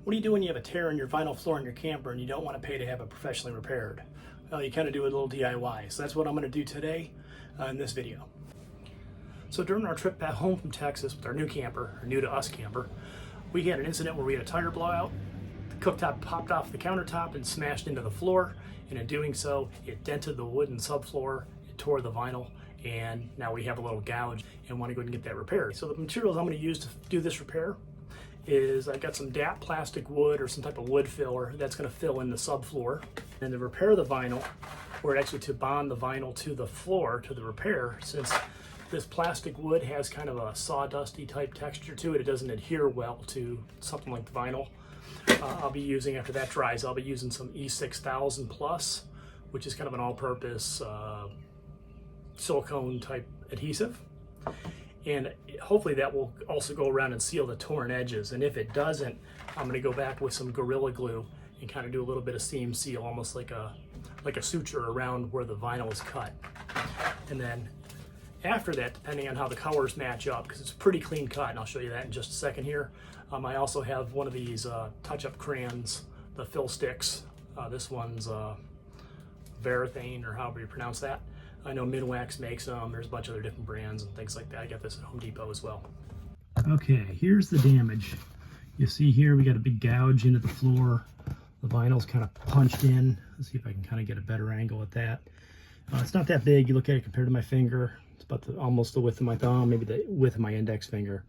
What do you do when you have a tear in your vinyl floor in your camper and you don't want to pay to have it professionally repaired? Well, you kind of do a little DIY. So that's what I'm going to do today in this video. So during our trip back home from Texas with our new camper, or new to us camper, we had an incident where we had a tire blowout. The cooktop popped off the countertop and smashed into the floor. And in doing so, it dented the wooden subfloor, it tore the vinyl, and now we have a little gouge and want to go ahead and get that repaired. So the materials I'm going to use to do this repair is I've got some DAP plastic wood or some type of wood filler that's going to fill in the subfloor. And to repair the vinyl, or actually to bond the vinyl to the floor, to the repair, since this plastic wood has kind of a sawdusty type texture to it, it doesn't adhere well to something like the vinyl. I'll be using, after that dries, I'll be using some E6000 Plus, which is kind of an all-purpose silicone type adhesive. And hopefully that will also go around and seal the torn edges. And if it doesn't, I'm going to go back with some Gorilla Glue and kind of do a little bit of seam seal, almost like a suture around where the vinyl is cut. And then after that, depending on how the colors match up, because it's pretty clean cut, and I'll show you that in just a second here. I also have one of these touch-up crayons, the fill sticks. This one's Varathane, or however you pronounce that. I know Minwax makes them. There's a bunch of other different brands and things like that. I got this at Home Depot as well. Okay, here's the damage. You see here we got a big gouge into the floor. The vinyl's kind of punched in. Let's see if I can kind of get a better angle at that. It's not that big. You look at it compared to my finger. It's about almost the width of my thumb, maybe the width of my index finger.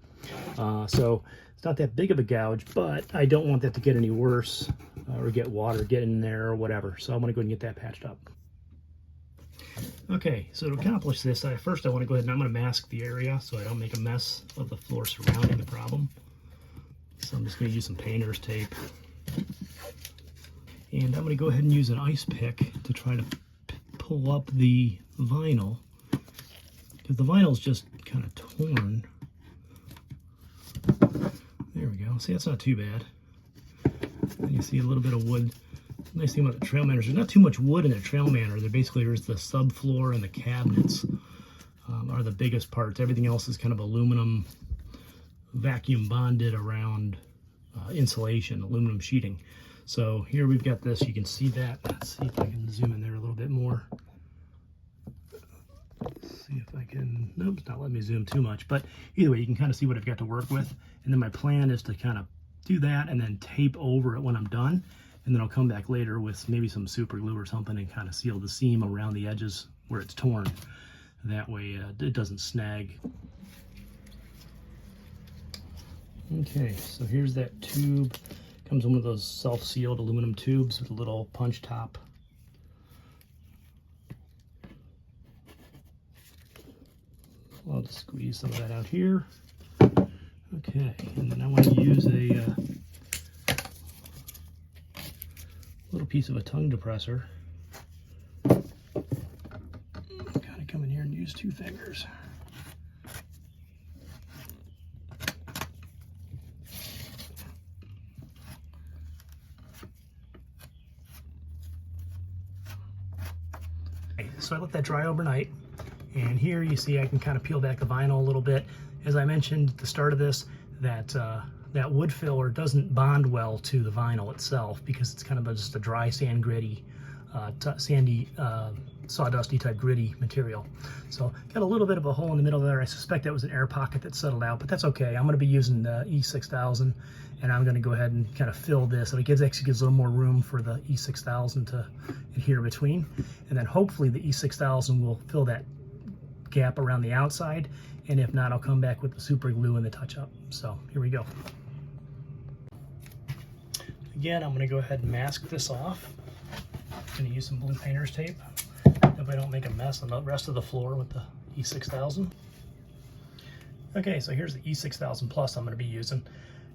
So it's not that big of a gouge, but I don't want that to get any worse or get water get in there or whatever. So I'm going to go ahead and get that patched up. Okay, so to accomplish this, first I want to go ahead and I'm going to mask the area so I don't make a mess of the floor surrounding the problem. So I'm just going to use some painter's tape. And I'm going to go ahead and use an ice pick to try to pull up the vinyl, because the vinyl is just kind of torn. There we go. See, that's not too bad. And you see a little bit of wood. The nice thing about the TrailManor is there's not too much wood in the TrailManor. There basically there's the subfloor and the cabinets are the biggest parts. Everything else is kind of aluminum, vacuum bonded around insulation, aluminum sheeting. So here we've got this. You can see that. Let's see if I can zoom in there a little bit more. Let's see if I can. Nope, it's not letting me zoom too much. But either way, you can kind of see what I've got to work with. And then my plan is to kind of do that and then tape over it when I'm done. And then I'll come back later with maybe some super glue or something and kind of seal the seam around the edges where it's torn. That way it doesn't snag. Okay, so here's that tube. Comes in one of those self-sealed aluminum tubes with a little punch top. I'll just squeeze some of that out here. Okay, and then I want to use a little piece of a tongue depressor. Kind of come in here and use 2 fingers. So I let that dry overnight, and here you see I can kind of peel back the vinyl a little bit. As I mentioned at the start of this, that wood filler doesn't bond well to the vinyl itself because it's kind of just a dry sand gritty, sandy, sawdusty type gritty material. So got a little bit of a hole in the middle there. I suspect that was an air pocket that settled out, but that's okay. I'm going to be using the E6000, and I'm going to go ahead and kind of fill this. So it actually gives a little more room for the E6000 to adhere between. And then hopefully the E6000 will fill that gap around the outside. And if not, I'll come back with the super glue and the touch-up. So here we go. Again, I'm going to go ahead and mask this off. I'm going to use some blue painter's tape if I don't make a mess on the rest of the floor with the E6000. Okay, so here's the E6000 Plus I'm going to be using.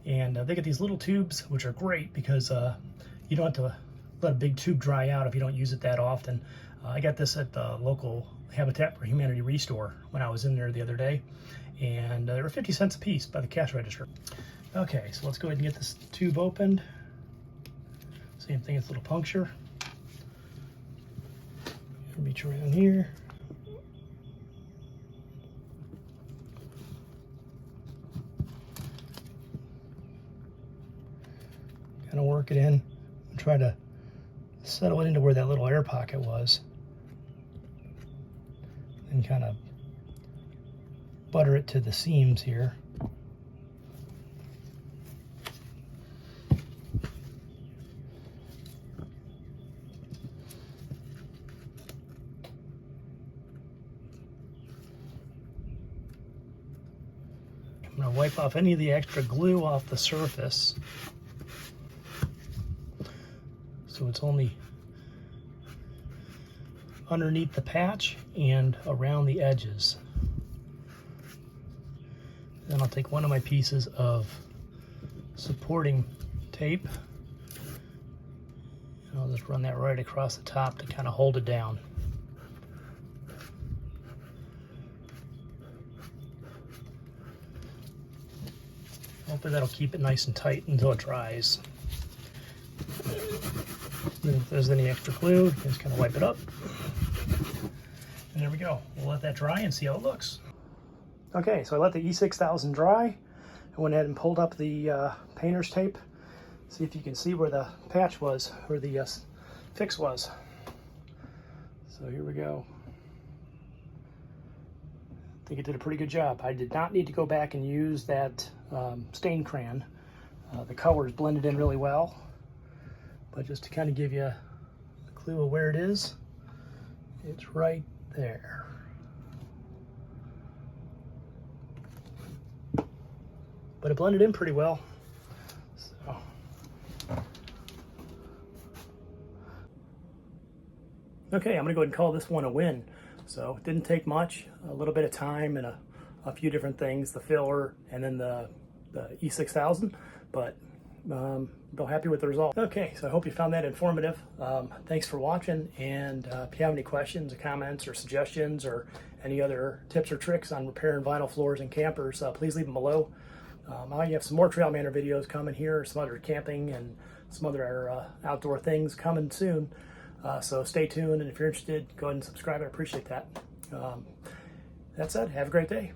And they get these little tubes, which are great because you don't have to let a big tube dry out if you don't use it that often. I got this at the local Habitat for Humanity Restore when I was in there the other day, and they were 50 cents a piece by the cash register. Okay, so let's go ahead and get this tube opened. Same thing, it's a little puncture. Reach around here. kind of work it in and try to settle it into where that little air pocket was, and kind of butter it to the seams here. I'm going to wipe off any of the extra glue off the surface, so it's only underneath the patch and around the edges. Then I'll take one of my pieces of supporting tape and I'll just run that right across the top to kind of hold it down. Hopefully that'll keep it nice and tight until it dries. Then if there's any extra glue, just kind of wipe it up. And there we go. We'll let that dry and see how it looks. Okay, so I let the E6000 dry. I went ahead and pulled up the painter's tape. See if you can see where the patch was, where the fix was. So here we go. I think it did a pretty good job. I did not need to go back and use that stain crayon. The colors blended in really well. But just to kind of give you a clue of where it is, it's right there. But it blended in pretty well. So. Okay, I'm gonna go ahead and call this one a win. So it didn't take much, a little bit of time and a few different things, the filler and then the E6000, but real happy with the result. Okay, so I hope you found that informative. Thanks for watching, and if you have any questions or comments or suggestions or any other tips or tricks on repairing vinyl floors and campers, please leave them below. I have some more TrailManor videos coming here, some other camping and some other outdoor things coming soon. So stay tuned, and if you're interested, go ahead and subscribe. I appreciate that. That said, have a great day.